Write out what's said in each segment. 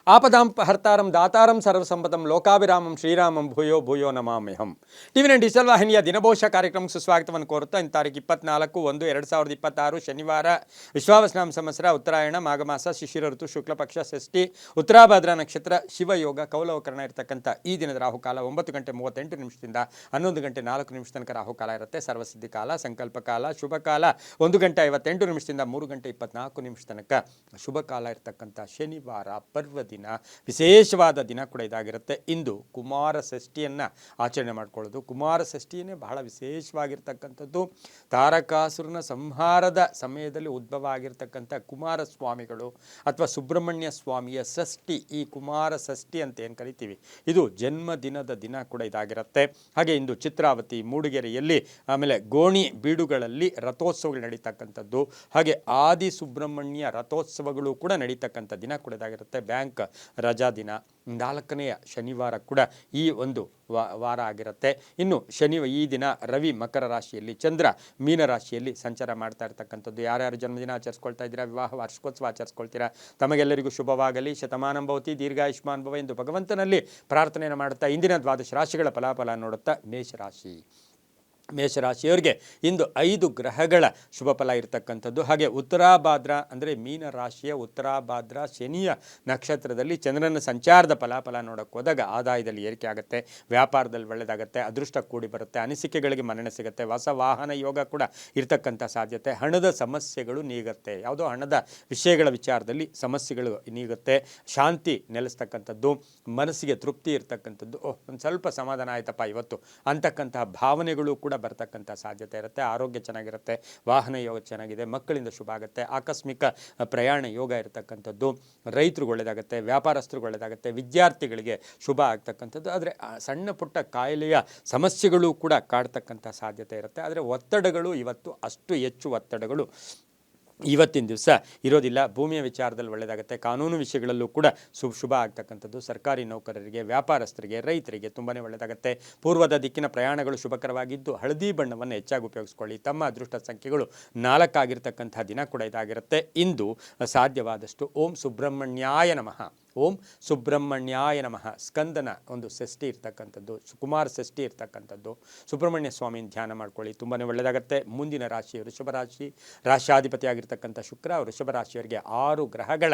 ಆಪದಾಂ ಹರ್ತಾರಂ ದಾತಾರಂ ಸರ್ವಸಂಪದಂ ಲೋಕಾಭಿರಾಮಂ ಶ್ರೀರಾಮಂ ಭೂಯೋ ಭೂಯೋ ನಮಾಮ್ಯಹಂ. ಟಿವಿ9 digital ವಾಹಿನಿಯ ದಿನಭೋಷ ಕಾರ್ಯಕ್ರಮಕ್ಕೆ ಸುಸ್ವಾಗತವನ್ನು ಕೋರುತ್ತಾ ಇಂದು ತಾರೀಕು 24/1/2026 ಶನಿವಾರ ವಿಶ್ವಾವಸ್ನಾಮ ಸಂವತ್ಸರ ಉತ್ತರಾಯಣ ಮಾಘಮಾಸ ಶಿಶಿರ ಋತು ಶುಕ್ಲ ಪಕ್ಷ ಷಷ್ಠಿ ಉತ್ತರಾಭಾದ್ರ ನಕ್ಷತ್ರ ಶಿವಯೋಗ ಕೌಲವಕರಣ ಇರತಕ್ಕಂಥ ಈ ದಿನದ ರಾಹುಕಾಲ 9:38 11 ಗಂಟೆ 4 ತನಕ ರಾಹುಕಾಲ ಇರುತ್ತೆ. ಸರ್ವಸಿದ್ಧಿ ಕಾಲ, ಸಂಕಲ್ಪ ಕಾಲ, ಶುಭ ಕಾಲ 1:58 3:24 ತನಕ ಶುಭ ಕಾಲ ಇರತಕ್ಕಂಥ ಶನಿವಾರ ಪರ್ವ ದಿನ, ವಿಶೇಷವಾದ ದಿನ ಕೂಡ ಇದಾಗಿರುತ್ತೆ. ಇಂದು ಕುಮಾರ ಷಷ್ಠಿಯನ್ನು ಆಚರಣೆ ಮಾಡ್ಕೊಳ್ಳೋದು. ಕುಮಾರ ಷಷ್ಠಿಯೇ ಬಹಳ ವಿಶೇಷವಾಗಿರ್ತಕ್ಕಂಥದ್ದು. ತಾರಕಾಸುರನ ಸಂಹಾರದ ಸಮಯದಲ್ಲಿ ಉದ್ಭವ ಆಗಿರ್ತಕ್ಕಂಥ ಕುಮಾರಸ್ವಾಮಿಗಳು ಅಥವಾ ಸುಬ್ರಹ್ಮಣ್ಯ ಸ್ವಾಮಿಯ ಷಷ್ಠಿ, ಈ ಕುಮಾರ ಷಷ್ಠಿ ಅಂತ ಏನು ಕರಿತೀವಿ, ಇದು ಜನ್ಮದಿನದ ದಿನ ಕೂಡ ಇದಾಗಿರುತ್ತೆ. ಹಾಗೆ ಇಂದು ಚಿತ್ರಾವತಿ, ಮೂಡಿಗೆರೆಯಲ್ಲಿ, ಆಮೇಲೆ ಗೋಣಿ ಬೀಡುಗಳಲ್ಲಿ ರಥೋತ್ಸವಗಳು ನಡೀತಕ್ಕಂಥದ್ದು. ಹಾಗೆ ಆದಿ ಸುಬ್ರಹ್ಮಣ್ಯ ರಥೋತ್ಸವಗಳು ಕೂಡ ನಡೀತಕ್ಕಂಥ ದಿನ ಕೂಡ ಇದಾಗಿರುತ್ತೆ. ಬ್ಯಾಂಕ್ ರಜಾ ದಿನ, 4ನೆಯ ಶನಿವಾರ ಕೂಡ ಈ ಒಂದು ವಾರ ಆಗಿರುತ್ತೆ. ಇನ್ನು ಈ ದಿನ ರವಿ ಮಕರ ರಾಶಿಯಲ್ಲಿ, ಚಂದ್ರ ಮೀನ ರಾಶಿಯಲ್ಲಿ ಸಂಚಾರ ಮಾಡ್ತಾ ಇರ್ತಕ್ಕಂಥದ್ದು. ಯಾರ್ಯಾರು ಜನ್ಮದಿನ ಆಚರಿಸ್ಕೊಳ್ತಾ ಇದ್ದೀರಾ, ವಿವಾಹ ವಾರ್ಷಿಕೋತ್ಸವ ಆಚರಿಸ್ಕೊಳ್ತೀರಾ, ತಮಗೆಲ್ಲರಿಗೂ ಶುಭವಾಗಲಿ, ಶತಮಾನಂ ಭವತಿ, ದೀರ್ಘಾಯುಷ್ಮಾನ್ ಭವ ಎಂದು ಭಗವಂತನಲ್ಲಿ ಪ್ರಾರ್ಥನೆಯನ್ನು ಮಾಡುತ್ತಾ ಇಂದಿನ 12 ರಾಶಿಗಳ ಫಲಾಫಲ ನೋಡುತ್ತಾ ಮೇಷರಾಶಿಯವರಿಗೆ ಇಂದು 5 ಗ್ರಹಗಳ ಶುಭ ಫಲ ಇರತಕ್ಕಂಥದ್ದು. ಹಾಗೆ ಉತ್ತರಾಭಾದ್ರ ಅಂದರೆ ಮೀನ ರಾಶಿಯ ಉತ್ತರಾಭಾದ್ರ ಶನಿಯ ನಕ್ಷತ್ರದಲ್ಲಿ ಚಂದ್ರನ ಸಂಚಾರದ ಫಲಾಫಲ ನೋಡೋಕೆ ಹೋದಾಗ ಆದಾಯದಲ್ಲಿ ಏರಿಕೆ ಆಗುತ್ತೆ, ವ್ಯಾಪಾರದಲ್ಲಿ ಒಳ್ಳೆಯದಾಗುತ್ತೆ, ಅದೃಷ್ಟ ಕೂಡಿ ಬರುತ್ತೆ, ಅನಿಸಿಕೆಗಳಿಗೆ ಮನ್ನಣೆ ಸಿಗುತ್ತೆ, ಹೊಸ ವಾಹನ ಯೋಗ ಕೂಡ ಇರತಕ್ಕಂಥ ಸಾಧ್ಯತೆ, ಹಣದ ಸಮಸ್ಯೆಗಳು ನೀಗುತ್ತೆ, ಯಾವುದೋ ಹಣದ ವಿಷಯಗಳ ವಿಚಾರದಲ್ಲಿ ಸಮಸ್ಯೆಗಳು ನೀಗುತ್ತೆ, ಶಾಂತಿ ನೆಲೆಸ್ತಕ್ಕಂಥದ್ದು, ಮನಸ್ಸಿಗೆ ತೃಪ್ತಿ ಇರತಕ್ಕಂಥದ್ದು, ಒಂದು ಸ್ವಲ್ಪ ಸಮಾಧಾನ ಆಯ್ತಪ್ಪ ಇವತ್ತು ಅಂತಕ್ಕಂತಹ ಭಾವನೆಗಳು ಕೂಡ ಬರ್ತಕ್ಕಂಥ ಸಾಧ್ಯತೆ ಇರುತ್ತೆ. ಆರೋಗ್ಯ ಚೆನ್ನಾಗಿರುತ್ತೆ, ವಾಹನ ಯೋಗ ಚೆನ್ನಾಗಿದೆ, ಮಕ್ಕಳಿಂದ ಶುಭ ಆಗುತ್ತೆ, ಆಕಸ್ಮಿಕ ಪ್ರಯಾಣ ಯೋಗ ಇರತಕ್ಕಂಥದ್ದು, ರೈತರಿಗೆ ಒಳ್ಳೆಯದಾಗುತ್ತೆ, ವ್ಯಾಪಾರಸ್ಥರಿಗೆ ಒಳ್ಳೆಯದಾಗುತ್ತೆ, ವಿದ್ಯಾರ್ಥಿಗಳಿಗೆ ಶುಭ ಆಗ್ತಕ್ಕಂಥದ್ದು. ಆದರೆ ಸಣ್ಣ ಪುಟ್ಟ ಕಾಯಿಲೆಯ ಸಮಸ್ಯೆಗಳು ಕೂಡ ಕಾಡ್ತಕ್ಕಂಥ ಸಾಧ್ಯತೆ ಇರುತ್ತೆ. ಆದರೆ ಒತ್ತಡಗಳು ಇವತ್ತು ಅಷ್ಟು ಹೆಚ್ಚು ಒತ್ತಡಗಳು ಇವತ್ತಿನ ದಿವಸ ಇರೋದಿಲ್ಲ. ಭೂಮಿಯ ವಿಚಾರದಲ್ಲಿ ಒಳ್ಳೆಯದಾಗುತ್ತೆ, ಕಾನೂನು ವಿಷಯಗಳಲ್ಲೂ ಕೂಡ ಶುಭ ಆಗ್ತಕ್ಕಂಥದ್ದು. ಸರ್ಕಾರಿ ನೌಕರರಿಗೆ, ವ್ಯಾಪಾರಸ್ಥರಿಗೆ, ರೈತರಿಗೆ ತುಂಬಾ ಒಳ್ಳೆಯದಾಗುತ್ತೆ. ಪೂರ್ವದ ದಿಕ್ಕಿನ ಪ್ರಯಾಣಗಳು ಶುಭಕರವಾಗಿದ್ದು ಹಳದಿ ಬಣ್ಣವನ್ನು ಹೆಚ್ಚಾಗಿ ಉಪಯೋಗಿಸ್ಕೊಳ್ಳಿ. ತಮ್ಮ ಅದೃಷ್ಟ ಸಂಖ್ಯೆಗಳು 4 ಆಗಿರ್ತಕ್ಕಂಥ ದಿನ ಕೂಡ ಇದಾಗಿರುತ್ತೆ. ಇಂದು ಸಾಧ್ಯವಾದಷ್ಟು ಓಂ ಸುಬ್ರಹ್ಮಣ್ಯಾಯ ನಮಃ, ಓಂ ಸುಬ್ರಹ್ಮಣ್ಯಾಯ ನಮಃ, ಸ್ಕಂದನ ಒಂದು ಷಷ್ಠಿ ಇರ್ತಕ್ಕಂಥದ್ದು, ಕುಮಾರ ಷಷ್ಠಿ ಇರ್ತಕ್ಕಂಥದ್ದು, ಸುಬ್ರಹ್ಮಣ್ಯ ಸ್ವಾಮಿನ ಧ್ಯಾನ ಮಾಡ್ಕೊಳ್ಳಿ, ತುಂಬಾ ಒಳ್ಳೆಯದಾಗುತ್ತೆ. ಮುಂದಿನ ರಾಶಿ ವೃಷಭ ರಾಶಿ, ರಾಶ್ಯಾಧಿಪತಿ ಆಗಿರ್ತಕ್ಕಂಥ ಶುಕ್ರ, ವೃಷಭ ರಾಶಿಯವರಿಗೆ 6 ಗ್ರಹಗಳ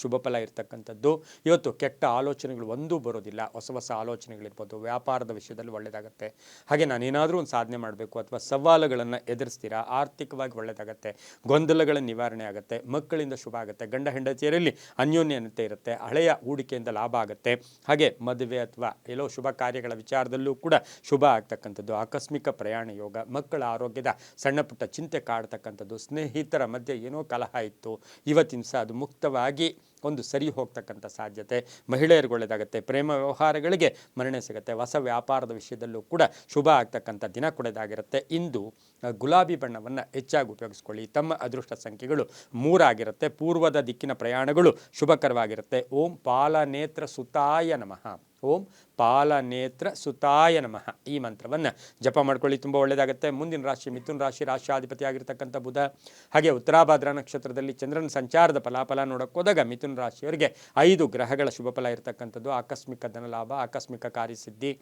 ಶುಭ ಫಲ ಇರ್ತಕ್ಕಂಥದ್ದು. ಇವತ್ತು ಕೆಟ್ಟ ಆಲೋಚನೆಗಳು ಒಂದೂ ಬರೋದಿಲ್ಲ, ಹೊಸ ಆಲೋಚನೆಗಳಿರ್ಬೋದು, ವ್ಯಾಪಾರದ ವಿಷಯದಲ್ಲಿ ಒಳ್ಳೆಯದಾಗುತ್ತೆ. ಹಾಗೆ ನಾನೇನಾದರೂ ಒಂದು ಸಾಧನೆ ಮಾಡಬೇಕು ಅಥವಾ ಸವಾಲುಗಳನ್ನು ಎದುರಿಸ್ತೀರಾ, ಆರ್ಥಿಕವಾಗಿ ಒಳ್ಳೆಯದಾಗುತ್ತೆ, ಗೊಂದಲಗಳ ನಿವಾರಣೆ ಆಗುತ್ತೆ, ಮಕ್ಕಳಿಂದ ಶುಭ ಆಗುತ್ತೆ, ಗಂಡ ಹೆಂಡತಿಯರಲ್ಲಿ ಅನ್ಯೋನ್ಯತೆ ಇರುತ್ತೆ, ಹಳೆಯ ಹೂಡಿಕೆಯಿಂದ ಲಾಭ ಆಗುತ್ತೆ. ಹಾಗೆ ಮದುವೆ ಅಥವಾ ಎಲ್ಲೋ ಶುಭ ಕಾರ್ಯಗಳ ವಿಚಾರದಲ್ಲೂ ಕೂಡ ಶುಭ ಆಗ್ತಕ್ಕಂಥದ್ದು, ಆಕಸ್ಮಿಕ ಪ್ರಯಾಣ ಯೋಗ, ಮಕ್ಕಳ ಆರೋಗ್ಯದ ಸಣ್ಣ ಪುಟ್ಟ ಚಿಂತೆ ಕಾಡ್ತಕ್ಕಂಥದ್ದು, ಸ್ನೇಹಿತರ ಮಧ್ಯೆ ಏನೋ ಕಲಹ ಇತ್ತು, ಇವತ್ತಿನ ಸಹ ಅದು ಮುಕ್ತವಾಗಿ ಒಂದು ಸರಿ ಹೋಗ್ತಕ್ಕಂಥ ಸಾಧ್ಯತೆ, ಮಹಿಳೆಯರಿಗೆ ಒಳ್ಳೆಯದಾಗುತ್ತೆ, ಪ್ರೇಮ ವ್ಯವಹಾರಗಳಿಗೆ ಮನ್ನಣೆ ಸಿಗುತ್ತೆ, ಹೊಸ ವ್ಯಾಪಾರದ ವಿಷಯದಲ್ಲೂ ಕೂಡ ಶುಭ ಆಗ್ತಕ್ಕಂಥ ದಿನ ಕೂಡ ಇದಾಗಿರುತ್ತೆ. ಇಂದು ಗುಲಾಬಿ ಬಣ್ಣವನ್ನು ಹೆಚ್ಚಾಗಿ ಉಪಯೋಗಿಸ್ಕೊಳ್ಳಿ. ತಮ್ಮ ಅದೃಷ್ಟ ಸಂಖ್ಯೆಗಳು 3 ಆಗಿರುತ್ತೆ. ಪೂರ್ವದ ದಿಕ್ಕಿನ ಪ್ರಯಾಣಗಳು ಶುಭಕರವಾಗಿರುತ್ತೆ. ಓಂ ಪಾಲನೇತ್ರ ಸುತಾಯ ನಮಃ, ಓಂ ಪಾಲನೇತ್ರ ಸುತಾಯ ನಮಃ ಈ ಮಂತ್ರವನ್ನು ಜಪ ಮಾಡ್ಕೊಳ್ಳಿ, ತುಂಬ ಒಳ್ಳೆಯದಾಗುತ್ತೆ. ಮುಂದಿನ ರಾಶಿ ಮಿಥುನ ರಾಶಿ, ರಾಶ್ಯಾಧಿಪತಿ ಆಗಿರ್ತಕ್ಕಂಥ ಬುಧ. ಹಾಗೆ ಉತ್ತರಾಭಾದ್ರ ನಕ್ಷತ್ರದಲ್ಲಿ ಚಂದ್ರನ ಸಂಚಾರದ ಫಲಾಫಲ ನೋಡೋಕೆ ಹೋದಾಗ ಮಿಥುನ ರಾಶಿಯವರಿಗೆ 5 ಗ್ರಹಗಳ ಶುಭ ಫಲ ಇರತಕ್ಕಂಥದ್ದು. ಆಕಸ್ಮಿಕ ಧನಲಾಭ, ಆಕಸ್ಮಿಕ ಕಾರ್ಯಸಿದ್ಧಿ,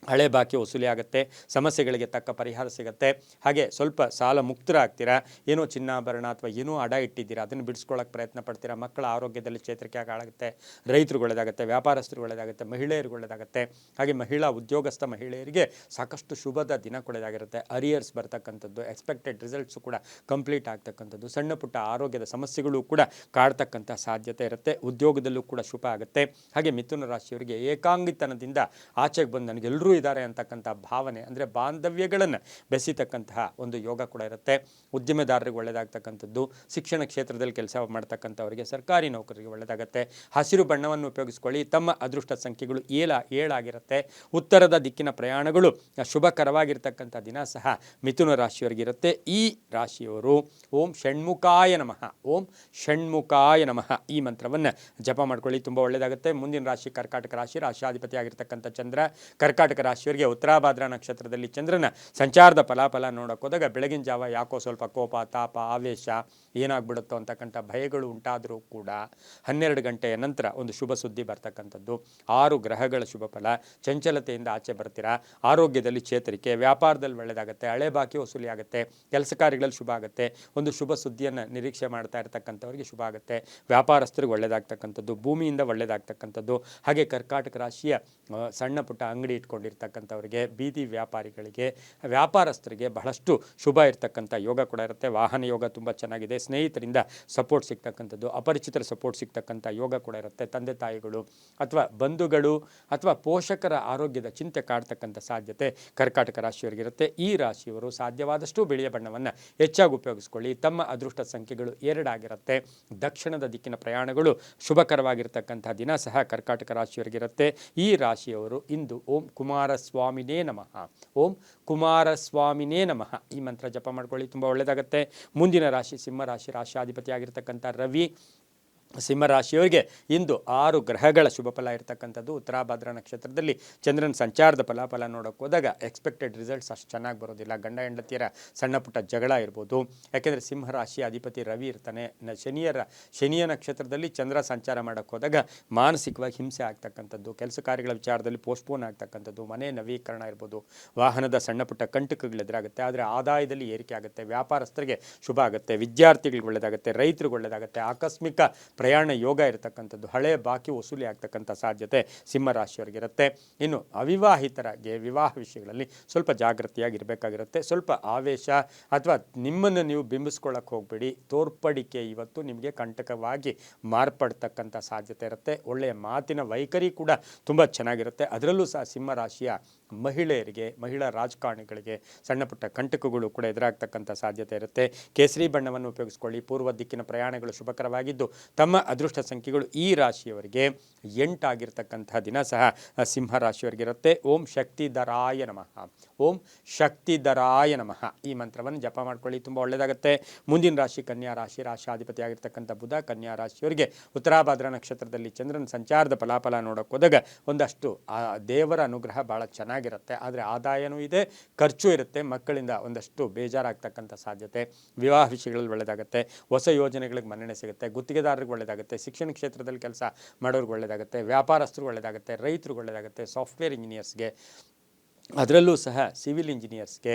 ಹಳೆ ಬಾಕಿ ವಸೂಲಿ ಆಗುತ್ತೆ, ಸಮಸ್ಯೆಗಳಿಗೆ ತಕ್ಕ ಪರಿಹಾರ ಸಿಗುತ್ತೆ. ಹಾಗೆ ಸ್ವಲ್ಪ ಸಾಲ ಮುಕ್ತರಾಗ್ತೀರಾ, ಏನೋ ಚಿನ್ನಾಭರಣ ಅಥವಾ ಏನೋ ಅಡ ಇಟ್ಟಿದ್ದೀರಾ ಅದನ್ನು ಬಿಡಿಸ್ಕೊಳ್ಳೋಕೆ ಪ್ರಯತ್ನ ಪಡ್ತೀರಾ, ಮಕ್ಕಳ ಆರೋಗ್ಯದಲ್ಲಿ ಚೇತರಿಕೆ ಆಗುತ್ತೆ, ರೈತರಿಗೆ ಒಳ್ಳೆಯದಾಗುತ್ತೆ, ವ್ಯಾಪಾರಸ್ಥರಿಗೆ ಒಳ್ಳೆಯದಾಗುತ್ತೆ, ಮಹಿಳೆಯರಿಗೆ ಒಳ್ಳೆಯದಾಗುತ್ತೆ. ಹಾಗೆ ಉದ್ಯೋಗಸ್ಥ ಮಹಿಳೆಯರಿಗೆ ಸಾಕಷ್ಟು ಶುಭದ ದಿನ ಕೂಡ ಇದಾಗಿರುತ್ತೆ. ಅರಿಯರ್ಸ್ ಬರ್ತಕ್ಕಂಥದ್ದು, ಎಕ್ಸ್ಪೆಕ್ಟೆಡ್ ರಿಸಲ್ಟ್ಸು ಕೂಡ ಕಂಪ್ಲೀಟ್ ಆಗ್ತಕ್ಕಂಥದ್ದು, ಸಣ್ಣ ಪುಟ್ಟ ಆರೋಗ್ಯದ ಸಮಸ್ಯೆಗಳು ಕೂಡ ಕಾಡ್ತಕ್ಕಂಥ ಸಾಧ್ಯತೆ ಇರುತ್ತೆ. ಉದ್ಯೋಗದಲ್ಲೂ ಕೂಡ ಶುಭ ಆಗುತ್ತೆ. ಹಾಗೆ ಮಿಥುನ ರಾಶಿಯವರಿಗೆ ಏಕಾಂಗಿತನದಿಂದ ಆಚೆಗೆ ಬಂದು ನನಗೆಲ್ಲರೂ ಇದ್ದಾರೆ ಅಂತಕ್ಕಂಥ ಭಾವನೆ, ಅಂದರೆ ಬಾಂಧವ್ಯಗಳನ್ನು ಬೆಸೆತಕ್ಕಂತಹ ಒಂದು ಯೋಗ ಕೂಡ ಇರುತ್ತೆ. ಉದ್ಯಮೆದಾರರಿಗೆ ಒಳ್ಳೆಯದಾಗ್ತಕ್ಕಂಥದ್ದು, ಶಿಕ್ಷಣ ಕ್ಷೇತ್ರದಲ್ಲಿ ಕೆಲಸ ಮಾಡ್ತಕ್ಕಂಥವರಿಗೆ, ಸರ್ಕಾರಿ ನೌಕರರಿಗೆ ಒಳ್ಳೆಯದಾಗುತ್ತೆ. ಹಸಿರು ಬಣ್ಣವನ್ನು ಉಪಯೋಗಿಸ್ಕೊಳ್ಳಿ. ತಮ್ಮ ಅದೃಷ್ಟ ಸಂಖ್ಯೆಗಳು 7 ಆಗಿರುತ್ತೆ. ಉತ್ತರದ ದಿಕ್ಕಿನ ಪ್ರಯಾಣಗಳು ಶುಭಕರವಾಗಿರ್ತಕ್ಕಂಥ ದಿನ ಸಹ ಮಿಥುನ ರಾಶಿಯವರಿಗಿರುತ್ತೆ. ಈ ರಾಶಿಯವರು ಓಂ ಷಣ್ಮುಖಾಯ ನಮಃ, ಓಂ ಷಣ್ಮುಖಾಯ ನಮಃ ಈ ಮಂತ್ರವನ್ನು ಜಪ ಮಾಡ್ಕೊಳ್ಳಿ, ತುಂಬ ಒಳ್ಳೆಯದಾಗುತ್ತೆ. ಮುಂದಿನ ರಾಶಿ ಕರ್ಕಾಟಕ ರಾಶಿ, ರಾಶ್ಯಾಧಿಪತಿ ಆಗಿರ್ತಕ್ಕಂಥ ಚಂದ್ರ, ಕರ್ಕಾಟಕ ರಾಶಿಯವರಿಗೆ ಉತ್ತರಾಭಾದ್ರ ನಕ್ಷತ್ರದಲ್ಲಿ ಚಂದ್ರನ ಸಂಚಾರದ ಫಲಾಫಲ ನೋಡೋಕೆ ಹೋದಾಗ ಬೆಳಗಿನ ಜಾವ ಯಾಕೋ ಸ್ವಲ್ಪ ಕೋಪ, ತಾಪ, ಆವೇಶ, ಏನಾಗ್ಬಿಡುತ್ತೋ ಅಂತಕ್ಕಂಥ ಭಯಗಳು ಉಂಟಾದರೂ ಕೂಡ 12 ಗಂಟೆಯ ನಂತರ ಒಂದು ಶುಭ ಸುದ್ದಿ ಬರ್ತಕ್ಕಂಥದ್ದು. 6 ಗ್ರಹಗಳ ಶುಭ ಫಲ, ಚಂಚಲತೆಯಿಂದ ಆಚೆ ಬರ್ತೀರಾ, ಆರೋಗ್ಯದಲ್ಲಿ ಚೇತರಿಕೆ, ವ್ಯಾಪಾರದಲ್ಲಿ ಒಳ್ಳೆಯದಾಗುತ್ತೆ, ಹಳೆ ಬಾಕಿ ವಸೂಲಿ ಆಗುತ್ತೆ, ಕೆಲಸ ಕಾರ್ಯಗಳಲ್ಲಿ ಶುಭ ಆಗುತ್ತೆ, ಒಂದು ಶುಭ ಸುದ್ದಿಯನ್ನು ನಿರೀಕ್ಷೆ ಮಾಡ್ತಾ ಇರತಕ್ಕಂಥವ್ರಿಗೆ ಶುಭ ಆಗುತ್ತೆ, ವ್ಯಾಪಾರಸ್ಥರಿಗೆ ಒಳ್ಳೆಯದಾಗ್ತಕ್ಕಂಥದ್ದು, ಭೂಮಿಯಿಂದ ಒಳ್ಳೆಯದಾಗ್ತಕ್ಕಂಥದ್ದು. ಹಾಗೆ ಕರ್ಕಾಟಕ ರಾಶಿಯ ಸಣ್ಣ ಪುಟ್ಟ ಅಂಗಡಿ ಇಟ್ಕೊಂಡಿರ್ತಕ್ಕಂಥವ್ರಿಗೆ, ಬೀದಿ ವ್ಯಾಪಾರಿಗಳಿಗೆ, ವ್ಯಾಪಾರಸ್ಥರಿಗೆ ಬಹಳಷ್ಟು ಶುಭ ಇರ್ತಕ್ಕಂಥ ಯೋಗ ಕೂಡ ಇರುತ್ತೆ. ವಾಹನ ಯೋಗ ತುಂಬ ಚೆನ್ನಾಗಿದೆ. ಸ್ನೇಹಿತರಿಂದ ಸಪೋರ್ಟ್ ಸಿಗ್ತಕ್ಕಂಥದ್ದು, ಅಪರಿಚಿತರ ಸಪೋರ್ಟ್ ಸಿಗ್ತಕ್ಕಂಥ ಯೋಗ ಕೂಡ ಇರುತ್ತೆ. ತಂದೆ ತಾಯಿಗಳು ಅಥವಾ ಬಂಧುಗಳು ಅಥವಾ ಪೋಷಕರ ಆರೋಗ್ಯದ ಚಿಂತೆ ಕಾಡ್ತಕ್ಕಂಥ ಸಾಧ್ಯತೆ ಕರ್ಕಾಟಕ ರಾಶಿಯವರಿಗಿರುತ್ತೆ. ಈ ರಾಶಿಯವರು ಸಾಧ್ಯವಾದಷ್ಟು ಬಿಳಿಯ ಬಣ್ಣವನ್ನು ಹೆಚ್ಚಾಗಿ ಉಪಯೋಗಿಸ್ಕೊಳ್ಳಿ. ತಮ್ಮ ಅದೃಷ್ಟ ಸಂಖ್ಯೆಗಳು 2 ಆಗಿರುತ್ತೆ. ದಕ್ಷಿಣದ ದಿಕ್ಕಿನ ಪ್ರಯಾಣಗಳು ಶುಭಕರವಾಗಿರ್ತಕ್ಕಂಥ ದಿನ ಸಹ ಕರ್ಕಾಟಕ ರಾಶಿಯವರಿಗಿರುತ್ತೆ. ಈ ರಾಶಿಯವರು ಇಂದು ಓಂ ಕುಮಾರಸ್ವಾಮಿನೇ ನಮಃ, ಓಂ ಕುಮಾರಸ್ವಾಮಿನೇ ನಮಃ ಈ ಮಂತ್ರ ಜಪ ಮಾಡ್ಕೊಳ್ಳಿ, ತುಂಬ ಒಳ್ಳೆಯದಾಗುತ್ತೆ. ಮುಂದಿನ ರಾಶಿ ಸಿಂಹ ರಾಶಿ, ರಾಶಿಯಾಧಿಪತಿ ಆಗಿರ್ತಕ್ಕಂಥ ರವಿ. ಸಿಂಹರಾಶಿಯವರಿಗೆ ಇಂದು 6 ಗ್ರಹಗಳ ಶುಭ ಫಲ ಇರತಕ್ಕಂಥದ್ದು. ಉತ್ತರಾಭಾದ್ರ ನಕ್ಷತ್ರದಲ್ಲಿ ಚಂದ್ರನ ಸಂಚಾರದ ಫಲಾಫಲ ನೋಡೋಕೆ ಹೋದಾಗ ಎಕ್ಸ್ಪೆಕ್ಟೆಡ್ ರಿಸಲ್ಟ್ಸ್ ಅಷ್ಟು ಚೆನ್ನಾಗಿ ಬರೋದಿಲ್ಲ. ಗಂಡ ಹೆಂಡತಿಯರ ಸಣ್ಣ ಪುಟ್ಟ ಜಗಳ ಇರ್ಬೋದು. ಯಾಕೆಂದರೆ ಸಿಂಹರಾಶಿ ಅಧಿಪತಿ ರವಿ ಇರ್ತಾನೆ. ಶನಿಯ ನಕ್ಷತ್ರದಲ್ಲಿ ಚಂದ್ರ ಸಂಚಾರ ಮಾಡೋಕ್ಕೆ ಹೋದಾಗ ಮಾನಸಿಕವಾಗಿ ಹಿಂಸೆ ಆಗ್ತಕ್ಕಂಥದ್ದು, ಕೆಲಸ ಕಾರ್ಯಗಳ ವಿಚಾರದಲ್ಲಿ ಪೋಸ್ಟ್ಪೋನ್ ಆಗ್ತಕ್ಕಂಥದ್ದು, ಮನೆ ನವೀಕರಣ ಇರ್ಬೋದು, ವಾಹನದ ಸಣ್ಣ ಪುಟ್ಟ ಕಂಟಕಗಳು ಎದುರಾಗುತ್ತೆ. ಆದರೆ ಆದಾಯದಲ್ಲಿ ಏರಿಕೆ ಆಗುತ್ತೆ, ವ್ಯಾಪಾರಸ್ಥರಿಗೆ ಶುಭ ಆಗುತ್ತೆ, ವಿದ್ಯಾರ್ಥಿಗಳಿಗೆ ಒಳ್ಳೆಯದಾಗುತ್ತೆ, ರೈತರಿಗೆ ಒಳ್ಳೆಯದಾಗುತ್ತೆ, ಆಕಸ್ಮಿಕ ಪ್ರಯಾಣ ಯೋಗ ಇರತಕ್ಕಂಥದ್ದು, ಹಳೆಯ ಬಾಕಿ ವಸೂಲಿ ಆಗ್ತಕ್ಕಂಥ ಸಾಧ್ಯತೆ ಸಿಂಹರಾಶಿಯವರಿಗಿರುತ್ತೆ. ಇನ್ನು ಅವಿವಾಹಿತರಾಗಿ ವಿವಾಹ ವಿಷಯಗಳಲ್ಲಿ ಸ್ವಲ್ಪ ಜಾಗೃತಿಯಾಗಿರಬೇಕಾಗಿರುತ್ತೆ. ಸ್ವಲ್ಪ ಆವೇಶ ಅಥವಾ ನಿಮ್ಮನ್ನು ನೀವು ಬಿಂಬಿಸ್ಕೊಳ್ಳೋಕೆ ಹೋಗಬೇಡಿ. ತೋರ್ಪಡಿಕೆ ಇವತ್ತು ನಿಮಗೆ ಕಂಟಕವಾಗಿ ಮಾರ್ಪಡ್ತಕ್ಕಂಥ ಸಾಧ್ಯತೆ ಇರುತ್ತೆ. ಒಳ್ಳೆಯ ಮಾತಿನ ವೈಖರಿ ಕೂಡ ತುಂಬ ಚೆನ್ನಾಗಿರುತ್ತೆ. ಅದರಲ್ಲೂ ಸಹ ಸಿಂಹರಾಶಿಯ ಮಹಿಳೆಯರಿಗೆ, ಮಹಿಳಾ ರಾಜಕಾರಣಿಗಳಿಗೆ ಸಣ್ಣ ಪುಟ್ಟ ಕಂಟಕಗಳು ಕೂಡ ಎದುರಾಗ್ತಕ್ಕಂಥ ಸಾಧ್ಯತೆ ಇರುತ್ತೆ. ಕೇಸರಿ ಬಣ್ಣವನ್ನು ಉಪಯೋಗಿಸ್ಕೊಳ್ಳಿ. ಪೂರ್ವ ದಿಕ್ಕಿನ ಪ್ರಯಾಣಗಳು ಶುಭಕರವಾಗಿದ್ದು ತಮ್ಮ ಅದೃಷ್ಟ ಸಂಖ್ಯೆಗಳು ಈ ರಾಶಿಯವರಿಗೆ 8 ಆಗಿರ್ತಕ್ಕಂಥ ದಿನ ಸಹ ಸಿಂಹರಾಶಿಯವರಿಗಿರುತ್ತೆ. ಓಂ ಶಕ್ತಿಧರಾಯ ನಮಃ, ಓಂ ಶಕ್ತಿಧರಾಯ ನಮಃ ಈ ಮಂತ್ರವನ್ನು ಜಪ ಮಾಡ್ಕೊಳ್ಳಿ, ತುಂಬ ಒಳ್ಳೆಯದಾಗುತ್ತೆ. ಮುಂದಿನ ರಾಶಿ ಕನ್ಯಾ ರಾಶಿ, ರಾಶಿಯಾಧಿಪತಿ ಆಗಿರ್ತಕ್ಕಂಥ ಬುಧ. ಕನ್ಯಾ ರಾಶಿಯವರಿಗೆ ಉತ್ತರಾಭಾದ್ರ ನಕ್ಷತ್ರದಲ್ಲಿ ಚಂದ್ರನ ಸಂಚಾರದ ಫಲಾಫಲ ನೋಡೋಕೆ ಹೋದಾಗ ಒಂದಷ್ಟು ದೇವರ ಅನುಗ್ರಹ ಭಾಳ ಚೆನ್ನಾಗಿರುತ್ತೆ. ಆದರೆ ಆದಾಯನೂ ಇದೆ, ಖರ್ಚು ಇರುತ್ತೆ. ಮಕ್ಕಳಿಂದ ಒಂದಷ್ಟು ಬೇಜಾರಾಗ್ತಕ್ಕಂಥ ಸಾಧ್ಯತೆ. ವಿವಾಹ ವಿಷಯಗಳಲ್ಲಿ ಒಳ್ಳೆಯದಾಗುತ್ತೆ. ಹೊಸ ಯೋಜನೆಗಳಿಗೆ ಮನ್ನಣೆ ಸಿಗುತ್ತೆ. ಗುತ್ತಿಗೆದಾರರಿಗೆ ಒಳ್ಳೆಯದಾಗುತ್ತೆ. ಶಿಕ್ಷಣ ಕ್ಷೇತ್ರದಲ್ಲಿ ಕೆಲಸ ಮಾಡೋರಿಗೆ ಒಳ್ಳೆಯದಾಗುತ್ತೆ. ವ್ಯಾಪಾರಸ್ಥರಿಗೆ ಒಳ್ಳೆಯದಾಗುತ್ತೆ. ರೈತರಿಗೆ ಒಳ್ಳೆಯದಾಗುತ್ತೆ. ಸಾಫ್ಟ್ವೇರ್ ಇಂಜಿನಿಯರ್ಸ್ಗೆ, ಅದರಲ್ಲೂ ಸಹ ಸಿವಿಲ್ ಇಂಜಿನಿಯರ್ಸ್ಗೆ,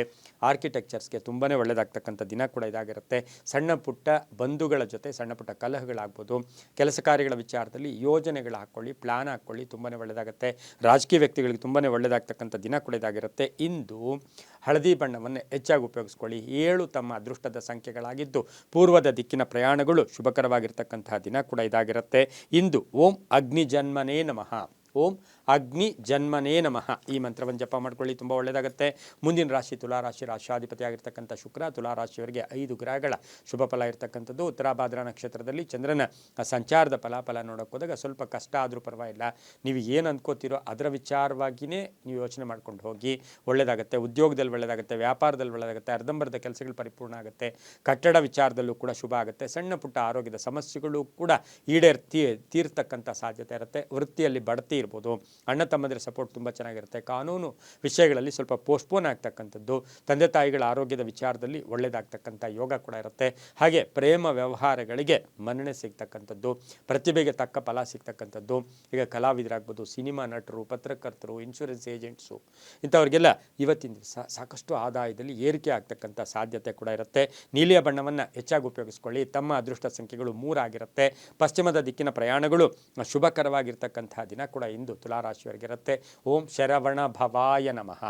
ಆರ್ಕಿಟೆಕ್ಚರ್ಸ್ಗೆ ತುಂಬಾ ಒಳ್ಳೆಯದಾಗ್ತಕ್ಕಂಥ ದಿನ ಕೂಡ ಇದಾಗಿರುತ್ತೆ. ಸಣ್ಣ ಪುಟ್ಟ ಬಂಧುಗಳ ಜೊತೆ ಸಣ್ಣ ಪುಟ್ಟ ಕಲಹಗಳಾಗ್ಬೋದು. ಕೆಲಸ ಕಾರ್ಯಗಳ ವಿಚಾರದಲ್ಲಿ ಯೋಜನೆಗಳು ಹಾಕ್ಕೊಳ್ಳಿ, ಪ್ಲ್ಯಾನ್ ಹಾಕ್ಕೊಳ್ಳಿ, ತುಂಬಾ ಒಳ್ಳೆಯದಾಗುತ್ತೆ. ರಾಜಕೀಯ ವ್ಯಕ್ತಿಗಳಿಗೆ ತುಂಬಾ ಒಳ್ಳೆಯದಾಗ್ತಕ್ಕಂಥ ದಿನ ಕೂಡ ಇದಾಗಿರುತ್ತೆ. ಇಂದು ಹಳದಿ ಬಣ್ಣವನ್ನು ಹೆಚ್ಚಾಗಿ ಉಪಯೋಗಿಸ್ಕೊಳ್ಳಿ. 7 ತಮ್ಮ ಅದೃಷ್ಟದ ಸಂಖ್ಯೆಗಳಾಗಿದ್ದು ಪೂರ್ವದ ದಿಕ್ಕಿನ ಪ್ರಯಾಣಗಳು ಶುಭಕರವಾಗಿರ್ತಕ್ಕಂತಹ ದಿನ ಕೂಡ ಇದಾಗಿರುತ್ತೆ. ಇಂದು ಓಂ ಅಗ್ನಿ ಜನ್ಮನೇ ನಮಃ, ಓಂ ಅಗ್ನಿ ಜನ್ಮನೇ ನಮಃ ಈ ಮಂತ್ರವನ್ನು ಜಪ ಮಾಡ್ಕೊಳ್ಳಿ, ತುಂಬ ಒಳ್ಳೆಯದಾಗುತ್ತೆ. ಮುಂದಿನ ರಾಶಿ ತುಲಾರಾಶಿ, ರಾಶಿಯಾಧಿಪತಿ ಆಗಿರ್ತಕ್ಕಂಥ ಶುಕ್ರ. ತುಲಾರಾಶಿಯವರಿಗೆ 5 ಗ್ರಹಗಳ ಶುಭ ಫಲ ಇರತಕ್ಕಂಥದ್ದು. ಉತ್ತರಾಭಾದ್ರ ನಕ್ಷತ್ರದಲ್ಲಿ ಚಂದ್ರನ ಸಂಚಾರದ ಫಲಾಫಲ ನೋಡೋಕೆ ಹೋದಾಗ ಸ್ವಲ್ಪ ಕಷ್ಟ ಆದರೂ ಪರವಾಗಿಲ್ಲ, ನೀವು ಏನು ಅಂದ್ಕೋತೀರೋ ಅದರ ವಿಚಾರವಾಗಿಯೇ ನೀವು ಯೋಚನೆ ಮಾಡ್ಕೊಂಡು ಹೋಗಿ, ಒಳ್ಳೆಯದಾಗುತ್ತೆ. ಉದ್ಯೋಗದಲ್ಲಿ ಒಳ್ಳೆಯದಾಗುತ್ತೆ, ವ್ಯಾಪಾರದಲ್ಲಿ ಒಳ್ಳೆಯದಾಗುತ್ತೆ, ಅರ್ಧಂಬರ್ಧ ಕೆಲಸಗಳು ಪರಿಪೂರ್ಣ ಆಗುತ್ತೆ. ಕಟ್ಟಡ ವಿಚಾರದಲ್ಲೂ ಕೂಡ ಶುಭ ಆಗುತ್ತೆ. ಸಣ್ಣ ಪುಟ್ಟ ಆರೋಗ್ಯದ ಸಮಸ್ಯೆಗಳು ಕೂಡ ತೀರ್ತಕ್ಕಂಥ ಸಾಧ್ಯತೆ ಇರುತ್ತೆ. ವೃತ್ತಿಯಲ್ಲಿ ಬಡ್ತಿ ಇರ್ಬೋದು. ಅಣ್ಣ ತಮ್ಮಂದಿರ ಸಪೋರ್ಟ್ ತುಂಬ ಚೆನ್ನಾಗಿರುತ್ತೆ. ಕಾನೂನು ವಿಷಯಗಳಲ್ಲಿ ಸ್ವಲ್ಪ ಪೋಸ್ಟ್ಪೋನ್ ಆಗ್ತಕ್ಕಂಥದ್ದು. ತಂದೆ ತಾಯಿಗಳ ಆರೋಗ್ಯದ ವಿಚಾರದಲ್ಲಿ ಒಳ್ಳೆಯದಾಗ್ತಕ್ಕಂಥ ಯೋಗ ಕೂಡ ಇರುತ್ತೆ. ಹಾಗೆ ಪ್ರೇಮ ವ್ಯವಹಾರಗಳಿಗೆ ಮನ್ನಣೆ ಸಿಗ್ತಕ್ಕಂಥದ್ದು, ಪ್ರತಿಭೆಗೆ ತಕ್ಕ ಫಲ ಸಿಗ್ತಕ್ಕಂಥದ್ದು. ಈಗ ಕಲಾವಿದರಾಗ್ಬೋದು, ಸಿನಿಮಾ ನಟರು, ಪತ್ರಕರ್ತರು, ಇನ್ಶೂರೆನ್ಸ್ ಏಜೆಂಟ್ಸು, ಇಂಥವ್ರಿಗೆಲ್ಲ ಇವತ್ತಿನ ದಿವಸ ಸಾಕಷ್ಟು ಆದಾಯದಲ್ಲಿ ಏರಿಕೆ ಆಗ್ತಕ್ಕಂಥ ಸಾಧ್ಯತೆ ಕೂಡ ಇರುತ್ತೆ. ನೀಲಿಯ ಬಣ್ಣವನ್ನು ಹೆಚ್ಚಾಗಿ ಉಪಯೋಗಿಸ್ಕೊಳ್ಳಿ. ತಮ್ಮ ಅದೃಷ್ಟ ಸಂಖ್ಯೆಗಳು 3 ಆಗಿರುತ್ತೆ. ಪಶ್ಚಿಮದ ದಿಕ್ಕಿನ ಪ್ರಯಾಣಗಳು ಶುಭಕರವಾಗಿರ್ತಕ್ಕಂಥ ದಿನ ಕೂಡ ಇಂದು ತುಲಾರಾಶಿಯವರಿಗಿರುತ್ತೆ. ಓಂ ಶರವಣ ಭವಾಯ ನಮಃ,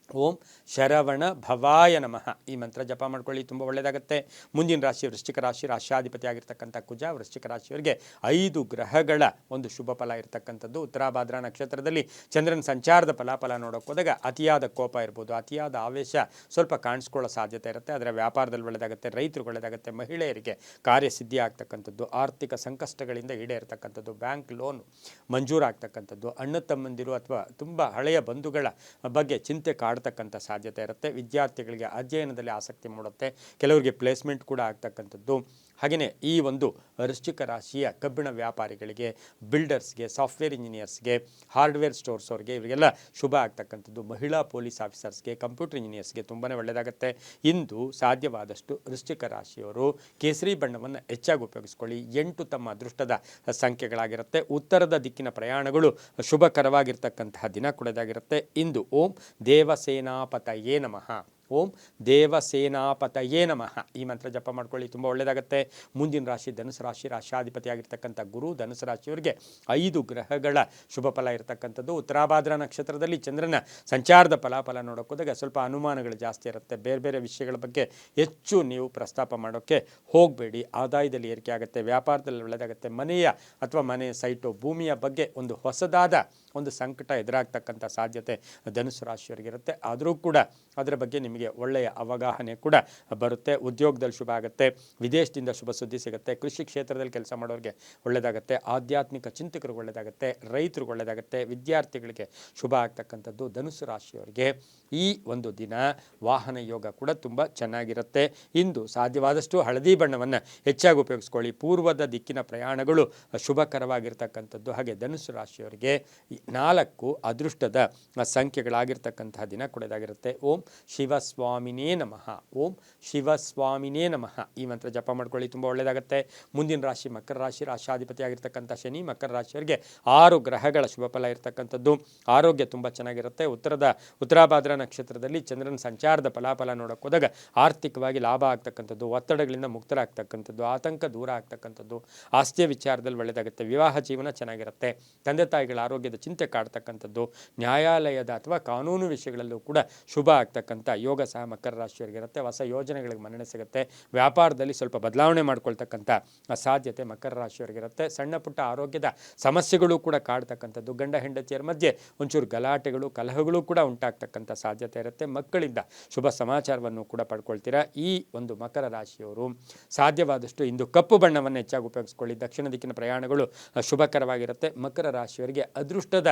ಓಂ ಶರವಣ ಭವಾಯ ನಮಃ ಈ ಮಂತ್ರ ಜಪ ಮಾಡ್ಕೊಳ್ಳಿ, ತುಂಬ ಒಳ್ಳೆಯದಾಗುತ್ತೆ. ಮುಂದಿನ ರಾಶಿ ವೃಶ್ಚಿಕ ರಾಶಿ, ರಾಶಿಯಾಧಿಪತಿ ಆಗಿರ್ತಕ್ಕಂಥ ಕುಜ. ವೃಶ್ಚಿಕ ರಾಶಿಯವರಿಗೆ 5 ಗ್ರಹಗಳ ಒಂದು ಶುಭ ಫಲ ಇರತಕ್ಕಂಥದ್ದು. ಉತ್ತರಾಭಾದ್ರ ನಕ್ಷತ್ರದಲ್ಲಿ ಚಂದ್ರನ ಸಂಚಾರದ ಫಲಾಫಲ ನೋಡೋಕೆ ಹೋದಾಗ ಅತಿಯಾದ ಕೋಪ ಇರ್ಬೋದು, ಅತಿಯಾದ ಆವೇಶ ಸ್ವಲ್ಪ ಕಾಣಿಸ್ಕೊಳ್ಳೋ ಸಾಧ್ಯತೆ ಇರುತ್ತೆ. ಆದರೆ ವ್ಯಾಪಾರದಲ್ಲಿ ಒಳ್ಳೆಯದಾಗುತ್ತೆ, ರೈತರಿಗೆ ಒಳ್ಳೆಯದಾಗುತ್ತೆ, ಮಹಿಳೆಯರಿಗೆ ಕಾರ್ಯಸಿದ್ಧಿ ಆಗ್ತಕ್ಕಂಥದ್ದು, ಆರ್ಥಿಕ ಸಂಕಷ್ಟಗಳಿಂದ ಈಡೇರ್ತಕ್ಕಂಥದ್ದು, ಬ್ಯಾಂಕ್ ಲೋನ್ ಮಂಜೂರಾಗ್ತಕ್ಕಂಥದ್ದು, ಅಣ್ಣ ತಮ್ಮಂದಿರು ಅಥವಾ ತುಂಬ ಹಳೆಯ ಬಂಧುಗಳ ಬಗ್ಗೆ ಚಿಂತೆ ಕಾಡ್ತಕ್ಕಂಥ ಸಾಧ್ಯತೆ ಇರುತ್ತೆ. ವಿದ್ಯಾರ್ಥಿಗಳಿಗೆ ಅಧ್ಯಯನದಲ್ಲಿ ಆಸಕ್ತಿ ಮೂಡುತ್ತೆ. ಕೆಲವರಿಗೆ ಪ್ಲೇಸ್ಮೆಂಟ್ ಕೂಡ ಆಗ್ತಕ್ಕಂಥದ್ದು. ಹಾಗೆಯೇ ಈ ಒಂದು ವೃಶ್ಚಿಕ ರಾಶಿಯ ಕಬ್ಬಿಣ ವ್ಯಾಪಾರಿಗಳಿಗೆ, ಬಿಲ್ಡರ್ಸ್ಗೆ, ಸಾಫ್ಟ್ವೇರ್ ಇಂಜಿನಿಯರ್ಸ್ಗೆ, ಹಾರ್ಡ್ವೇರ್ ಸ್ಟೋರ್ಸ್ ಅವ್ರಿಗೆ ಇವರಿಗೆಲ್ಲ ಶುಭ ಆಗ್ತಕ್ಕಂಥದ್ದು. ಮಹಿಳಾ ಪೊಲೀಸ್ ಆಫೀಸರ್ಸ್ಗೆ, ಕಂಪ್ಯೂಟರ್ ಇಂಜಿನಿಯರ್ಸ್ಗೆ ತುಂಬಾ ಒಳ್ಳೆಯದಾಗುತ್ತೆ. ಇಂದು ಸಾಧ್ಯವಾದಷ್ಟು ವೃಶ್ಚಿಕ ರಾಶಿಯವರು ಕೇಸರಿ ಬಣ್ಣವನ್ನು ಹೆಚ್ಚಾಗಿ ಉಪಯೋಗಿಸ್ಕೊಳ್ಳಿ. 8 ತಮ್ಮ ಅದೃಷ್ಟದ ಸಂಖ್ಯೆಗಳಾಗಿರುತ್ತೆ. ಉತ್ತರದ ದಿಕ್ಕಿನ ಪ್ರಯಾಣಗಳು ಶುಭಕರವಾಗಿರ್ತಕ್ಕಂತಹ ದಿನ ಕೂಡದಾಗಿರುತ್ತೆ. ಇಂದು ಓಂ ದೇವಸೇನಾಪತಯೇ ನಮಃ, ಓಂ ದೇವಸೇನಾಪತಯೇ ನಮಃ ಈ ಮಂತ್ರ ಜಪ ಮಾಡ್ಕೊಳ್ಳಿ, ತುಂಬ ಒಳ್ಳೆಯದಾಗುತ್ತೆ. ಮುಂದಿನ ರಾಶಿ ಧನುಸು ರಾಶಿ, ರಾಶಾಧಿಪತಿಯಾಗಿರ್ತಕ್ಕಂಥ ಗುರು. ಧನುಸು ರಾಶಿಯವರಿಗೆ 5 ಗ್ರಹಗಳ ಶುಭ ಫಲ ಇರತಕ್ಕಂಥದ್ದು. ಉತ್ತರಾಭಾದ್ರ ನಕ್ಷತ್ರದಲ್ಲಿ ಚಂದ್ರನ ಸಂಚಾರದ ಫಲಾಫಲ ನೋಡೋಕೋದಾಗ ಸ್ವಲ್ಪ ಅನುಮಾನಗಳು ಜಾಸ್ತಿ ಇರುತ್ತೆ. ಬೇರೆ ಬೇರೆ ವಿಷಯಗಳ ಬಗ್ಗೆ ಹೆಚ್ಚು ನೀವು ಪ್ರಸ್ತಾಪ ಮಾಡೋಕ್ಕೆ ಹೋಗಬೇಡಿ. ಆದಾಯದಲ್ಲಿ ಏರಿಕೆ ಆಗುತ್ತೆ, ವ್ಯಾಪಾರದಲ್ಲಿ ಒಳ್ಳೆಯದಾಗುತ್ತೆ. ಮನೆಯ ಅಥವಾ ಮನೆಯ ಸೈಟು, ಭೂಮಿಯ ಬಗ್ಗೆ ಒಂದು ಹೊಸದಾದ ಒಂದು ಸಂಕಟ ಎದುರಾಗ್ತಕ್ಕಂಥ ಸಾಧ್ಯತೆ ಧನುಸು ರಾಶಿಯವರಿಗಿರುತ್ತೆ. ಆದರೂ ಕೂಡ ಅದರ ಬಗ್ಗೆ ನಿಮಗೆ ಒಳ್ಳೆಯ ಅವಗಾಹನೆ ಕೂಡ ಬರುತ್ತೆ. ಉದ್ಯೋಗದಲ್ಲಿ ಶುಭ ಆಗುತ್ತೆ, ವಿದೇಶದಿಂದ ಶುಭ ಸುದ್ದಿ ಸಿಗುತ್ತೆ, ಕೃಷಿ ಕ್ಷೇತ್ರದಲ್ಲಿ ಕೆಲಸ ಮಾಡೋರಿಗೆ ಒಳ್ಳೆಯದಾಗುತ್ತೆ, ಆಧ್ಯಾತ್ಮಿಕ ಚಿಂತಕರಿಗೆ ಒಳ್ಳೆಯದಾಗುತ್ತೆ, ರೈತರಿಗೆ ಒಳ್ಳೆಯದಾಗುತ್ತೆ, ವಿದ್ಯಾರ್ಥಿಗಳಿಗೆ ಶುಭ ಆಗ್ತಕ್ಕಂಥದ್ದು. ಧನುಸು ರಾಶಿಯವರಿಗೆ ಈ ಒಂದು ದಿನ ವಾಹನ ಯೋಗ ಕೂಡ ತುಂಬ ಚೆನ್ನಾಗಿರುತ್ತೆ. ಇಂದು ಸಾಧ್ಯವಾದಷ್ಟು ಹಳದಿ ಬಣ್ಣವನ್ನು ಹೆಚ್ಚಾಗಿ ಉಪಯೋಗಿಸ್ಕೊಳ್ಳಿ. ಪೂರ್ವದ ದಿಕ್ಕಿನ ಪ್ರಯಾಣಗಳು ಶುಭಕರವಾಗಿರ್ತಕ್ಕಂಥದ್ದು. ಹಾಗೆ ಧನುಸು ರಾಶಿಯವರಿಗೆ 4 ಅದೃಷ್ಟದ ಸಂಖ್ಯೆಗಳಾಗಿರ್ತಕ್ಕಂತಹ ದಿನ ಕೂಡದಾಗಿರುತ್ತೆ. ಓಂ ಶಿವಸ್ವಾಮಿನೇ ನಮಃ, ಓಂ ಶಿವಸ್ವಾಮಿನೇ ನಮಃ ಈ ಮಂತ್ರ ಜಪ ಮಾಡ್ಕೊಳ್ಳಿ, ತುಂಬ ಒಳ್ಳೆಯದಾಗುತ್ತೆ. ಮುಂದಿನ ರಾಶಿ ಮಕರ ರಾಶಿ, ರಾಶಾಧಿಪತಿಯಾಗಿರ್ತಕ್ಕಂಥ ಶನಿ. ಮಕರ ರಾಶಿಯವರಿಗೆ 6 ಗ್ರಹಗಳ ಶುಭ ಫಲ ಇರತಕ್ಕಂಥದ್ದು. ಆರೋಗ್ಯ ತುಂಬ ಚೆನ್ನಾಗಿರುತ್ತೆ. ಉತ್ತರಾಭಾದ್ರ ನಕ್ಷತ್ರದಲ್ಲಿ ಚಂದ್ರನ ಸಂಚಾರದ ಫಲಾಫಲ ನೋಡೋಕೆ ಹೋದಾಗ ಆರ್ಥಿಕವಾಗಿ ಲಾಭ ಆಗ್ತಕ್ಕಂಥದ್ದು, ಒತ್ತಡಗಳಿಂದ ಮುಕ್ತರಾಗ್ತಕ್ಕಂಥದ್ದು, ಆತಂಕ ದೂರ ಆಗ್ತಕ್ಕಂಥದ್ದು, ಆಸ್ತಿಯ ವಿಚಾರದಲ್ಲಿ ಒಳ್ಳೆಯದಾಗುತ್ತೆ. ವಿವಾಹ ಜೀವನ ಚೆನ್ನಾಗಿರುತ್ತೆ. ತಂದೆ ತಾಯಿಗಳ ಆರೋಗ್ಯದ ಚಿಂತೆ ಕಾಡ್ತಕ್ಕಂಥದ್ದು, ನ್ಯಾಯಾಲಯದ ಅಥವಾ ಕಾನೂನು ವಿಷಯಗಳಲ್ಲೂ ಕೂಡ ಶುಭ ಆಗ್ತಕ್ಕಂಥ ಯೋಗ ಸಹ ಮಕರ ರಾಶಿಯವರಿಗಿರುತ್ತೆ. ಹೊಸ ಯೋಜನೆಗಳಿಗೆ ಮನ್ನಣೆ ಸಿಗುತ್ತೆ. ವ್ಯಾಪಾರದಲ್ಲಿ ಸ್ವಲ್ಪ ಬದಲಾವಣೆ ಮಾಡ್ಕೊಳ್ತಕ್ಕಂಥ ಸಾಧ್ಯತೆ ಮಕರ ರಾಶಿಯವರಿಗಿರುತ್ತೆ. ಸಣ್ಣ ಪುಟ್ಟ ಆರೋಗ್ಯದ ಸಮಸ್ಯೆಗಳು ಕೂಡ ಕಾಡ್ತಕ್ಕಂಥದ್ದು, ಗಂಡ ಹೆಂಡತಿಯರ ಮಧ್ಯೆ ಒಂಚೂರು ಗಲಾಟೆಗಳು, ಕಲಹಗಳು ಕೂಡ ಉಂಟಾಗ್ತಕ್ಕಂಥ ಸಾಧ್ಯತೆ ಇರುತ್ತೆ. ಮಕ್ಕಳಿಂದ ಶುಭ ಸಮಾಚಾರವನ್ನು ಕೂಡ ಪಡ್ಕೊಳ್ತೀರಾ. ಈ ಒಂದು ಮಕರ ರಾಶಿಯವರು ಸಾಧ್ಯವಾದಷ್ಟು ಇಂದು ಕಪ್ಪು ಬಣ್ಣವನ್ನು ಹೆಚ್ಚಾಗಿ ಉಪಯೋಗಿಸ್ಕೊಳ್ಳಿ. ದಕ್ಷಿಣ ದಿಕ್ಕಿನ ಪ್ರಯಾಣಗಳು ಶುಭಕರವಾಗಿರುತ್ತೆ. ಮಕರ ರಾಶಿಯವರಿಗೆ ಅದೃಷ್ಟದ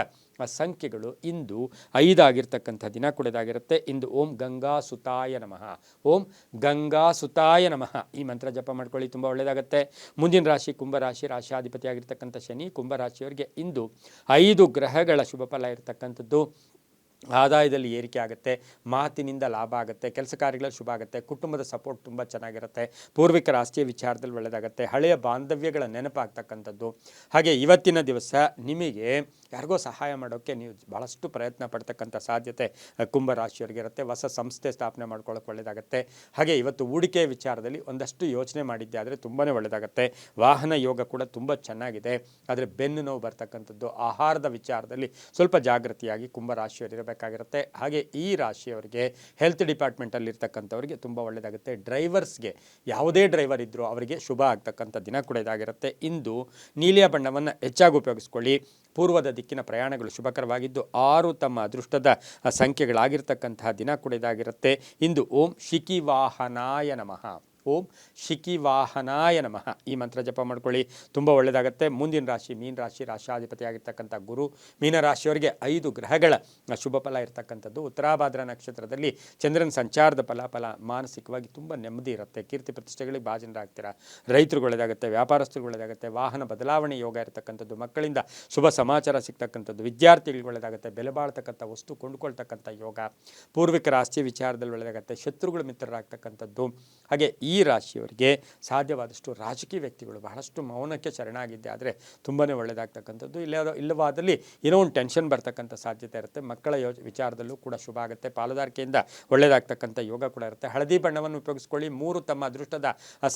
ಸಂಖ್ಯೆಗಳು ಇಂದು 5 ಆಗಿರ್ತಕ್ಕಂಥ ದಿನ ಕೂಡದಾಗಿರುತ್ತೆ. ಇಂದು ಓಂ ಗಂಗಾ ಸುತಾಯ ನಮಃ, ಓಂ ಗಂಗಾ ಸುತಾಯ ನಮಃ ಈ ಮಂತ್ರ ಜಪ ಮಾಡ್ಕೊಳ್ಳಿ, ತುಂಬ ಒಳ್ಳೆಯದಾಗುತ್ತೆ. ಮುಂದಿನ ರಾಶಿ ಕುಂಭರಾಶಿ, ರಾಶಾಧಿಪತಿಯಾಗಿರ್ತಕ್ಕಂಥ ಶನಿ. ಕುಂಭರಾಶಿಯವರಿಗೆ ಇಂದು 5 ಗ್ರಹಗಳ ಶುಭ ಫಲ ಇರತಕ್ಕಂಥದ್ದು. ಆದಾಯದಲ್ಲಿ ಏರಿಕೆ ಆಗುತ್ತೆ, ಮಾತಿನಿಂದ ಲಾಭ ಆಗುತ್ತೆ, ಕೆಲಸ ಕಾರ್ಯಗಳಲ್ಲಿ ಶುಭ ಆಗುತ್ತೆ, ಕುಟುಂಬದ ಸಪೋರ್ಟ್ ತುಂಬ ಚೆನ್ನಾಗಿರುತ್ತೆ, ಪೂರ್ವಿಕರ ಆಸ್ತಿಯ ವಿಚಾರದಲ್ಲಿ ಒಳ್ಳೆಯದಾಗುತ್ತೆ, ಹಳೆಯ ಬಾಂಧವ್ಯಗಳ ನೆನಪಾಗ್ತಕ್ಕಂಥದ್ದು. ಹಾಗೆ ಇವತ್ತಿನ ದಿವಸ ನಿಮಗೆ ಯಾರಿಗೋ ಸಹಾಯ ಮಾಡೋಕ್ಕೆ ನೀವು ಭಾಳಷ್ಟು ಪ್ರಯತ್ನ ಪಡ್ತಕ್ಕಂಥ ಸಾಧ್ಯತೆ ಕುಂಭರಾಶಿಯವರಿಗಿರುತ್ತೆ. ಹೊಸ ಸಂಸ್ಥೆ ಸ್ಥಾಪನೆ ಮಾಡ್ಕೊಳ್ಳೋಕೆ ಒಳ್ಳೆಯದಾಗುತ್ತೆ. ಹಾಗೆ ಇವತ್ತು ಹೂಡಿಕೆ ವಿಚಾರದಲ್ಲಿ ಒಂದಷ್ಟು ಯೋಚನೆ ಮಾಡಿದ್ದೆ ಆದರೆ ತುಂಬಾ ಒಳ್ಳೆಯದಾಗುತ್ತೆ. ವಾಹನ ಯೋಗ ಕೂಡ ತುಂಬ ಚೆನ್ನಾಗಿದೆ. ಆದರೆ ಬೆನ್ನು ನೋವು ಬರ್ತಕ್ಕಂಥದ್ದು, ಆಹಾರದ ವಿಚಾರದಲ್ಲಿ ಸ್ವಲ್ಪ ಜಾಗೃತಿಯಾಗಿ ಕುಂಭರಾಶಿಯವರಿರಬೇಕು ಬೇಕಾಗಿರುತ್ತೆ. ಹಾಗೆ ಈ ರಾಶಿಯವರಿಗೆ ಹೆಲ್ತ್ ಡಿಪಾರ್ಟ್ಮೆಂಟಲ್ಲಿ ಇರ್ತಕ್ಕಂಥವ್ರಿಗೆ ತುಂಬ ಒಳ್ಳೆಯದಾಗುತ್ತೆ. ಡ್ರೈವರ್ಸ್ಗೆ ಯಾವುದೇ ಡ್ರೈವರ್ ಇದ್ದರೂ ಅವರಿಗೆ ಶುಭ ಆಗ್ತಕ್ಕಂಥ ದಿನ ಕೂಡ ಇದಾಗಿರುತ್ತೆ. ಇಂದು ನೀಲಿಯ ಬಣ್ಣವನ್ನು ಹೆಚ್ಚಾಗಿ ಉಪಯೋಗಿಸ್ಕೊಳ್ಳಿ. ಪೂರ್ವದ ದಿಕ್ಕಿನ ಪ್ರಯಾಣಗಳು ಶುಭಕರವಾಗಿದ್ದು 6 ತಮ್ಮ ಅದೃಷ್ಟದ ಸಂಖ್ಯೆಗಳಾಗಿರ್ತಕ್ಕಂತಹ ದಿನ ಕೂಡ ಇದಾಗಿರುತ್ತೆ. ಇಂದು ಓಂ ಶಿಖಿವಾಹನಾಯ ನಮಃ, ಓಂ ಶಿಖಿವಾಹನಾಯ ನಮಃ ಈ ಮಂತ್ರ ಜಪ ಮಾಡ್ಕೊಳ್ಳಿ, ತುಂಬ ಒಳ್ಳೆಯದಾಗುತ್ತೆ. ಮುಂದಿನ ರಾಶಿ ಮೀನ ರಾಶಿ, ರಾಶಾಧಿಪತಿಯಾಗಿರ್ತಕ್ಕಂಥ ಗುರು. ಮೀನರಾಶಿಯವರಿಗೆ 5 ಗ್ರಹಗಳ ಶುಭ ಫಲ ಇರತಕ್ಕಂಥದ್ದು. ಉತ್ತರಾಭಾದ್ರ ನಕ್ಷತ್ರದಲ್ಲಿ ಚಂದ್ರನ ಸಂಚಾರದ ಫಲಾಫಲ ಮಾನಸಿಕವಾಗಿ ತುಂಬ ನೆಮ್ಮದಿ ಇರುತ್ತೆ. ಕೀರ್ತಿ ಪ್ರತಿಷ್ಠೆಗಳಿಗೆ ಭಾಜನರಾಗ್ತೀರಾ. ರೈತರಿಗೆ ಒಳ್ಳೆಯದಾಗುತ್ತೆ, ವ್ಯಾಪಾರಸ್ಥರಿಗೆ ಒಳ್ಳೆಯದಾಗುತ್ತೆ, ವಾಹನ ಬದಲಾವಣೆ ಯೋಗ ಇರತಕ್ಕಂಥದ್ದು, ಮಕ್ಕಳಿಂದ ಶುಭ ಸಮಾಚಾರ ಸಿಗ್ತಕ್ಕಂಥದ್ದು, ವಿದ್ಯಾರ್ಥಿಗಳಿಗೆ ಒಳ್ಳೆಯದಾಗುತ್ತೆ, ಬೆಲೆ ಬಾಳ್ತಕ್ಕಂಥ ವಸ್ತು ಕೊಂಡುಕೊಳ್ತಕ್ಕಂಥ ಯೋಗ, ಪೂರ್ವಿಕರ ಆಸ್ತಿ ವಿಚಾರದಲ್ಲಿ ಒಳ್ಳೆಯದಾಗುತ್ತೆ, ಶತ್ರುಗಳು ಮಿತ್ರರಾಗ್ತಕ್ಕಂಥದ್ದು. ಹಾಗೆ ಈ ರಾಶಿಯವರಿಗೆ ಸಾಧ್ಯವಾದಷ್ಟು ರಾಜಕೀಯ ವ್ಯಕ್ತಿಗಳು ಬಹಳಷ್ಟು ಮೌನಕ್ಕೆ ಶರಣಾಗಿದ್ದೆ ಆದರೆ ತುಂಬಾ ಒಳ್ಳೆಯದಾಗ್ತಕ್ಕಂಥದ್ದು. ಇಲ್ಲವಾದಲ್ಲಿ ಏನೋ ಒಂದು ಟೆನ್ಷನ್ ಬರ್ತಕ್ಕಂಥ ಸಾಧ್ಯತೆ ಇರುತ್ತೆ. ಮಕ್ಕಳ ವಿಚಾರದಲ್ಲೂ ಕೂಡ ಶುಭ ಆಗುತ್ತೆ. ಪಾಲುದಾರಿಕೆಯಿಂದ ಒಳ್ಳೆಯದಾಗ್ತಕ್ಕಂಥ ಯೋಗ ಕೂಡ ಇರುತ್ತೆ. ಹಳದಿ ಬಣ್ಣವನ್ನು ಉಪಯೋಗಿಸ್ಕೊಳ್ಳಿ. 3 ತಮ್ಮ ಅದೃಷ್ಟದ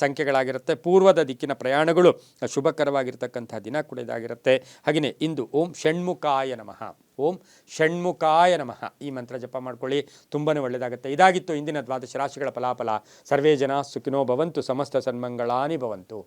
ಸಂಖ್ಯೆಗಳಾಗಿರುತ್ತೆ. ಪೂರ್ವದ ದಿಕ್ಕಿನ ಪ್ರಯಾಣಗಳು ಶುಭಕರವಾಗಿರ್ತಕ್ಕಂಥ ದಿನ ಕೂಡ ಇದಾಗಿರುತ್ತೆ. ಹಾಗೆಯೇ ಇಂದು ಓಂ ಷಣ್ಮುಖಾಯ ನಮಃ, ಓಂ ಷಣ್ಮುಖಾಯ ನಮಃ ಈ ಮಂತ್ರ ಜಪ ಮಾಡ್ಕೊಳ್ಳಿ, ತುಂಬಾ ಒಳ್ಳೆಯದಾಗುತ್ತೆ. ಇದಾಗಿತ್ತು ಇಂದಿನ 12 ರಾಶಿಗಳ ಫಲಾಫಲ. ಸರ್ವೇ ಜನ ಸುಖಿನೋ ಭವಂತು, ಸಮಸ್ತ ಸನ್ಮಂಗಳಾನಿ ಭವಂತು.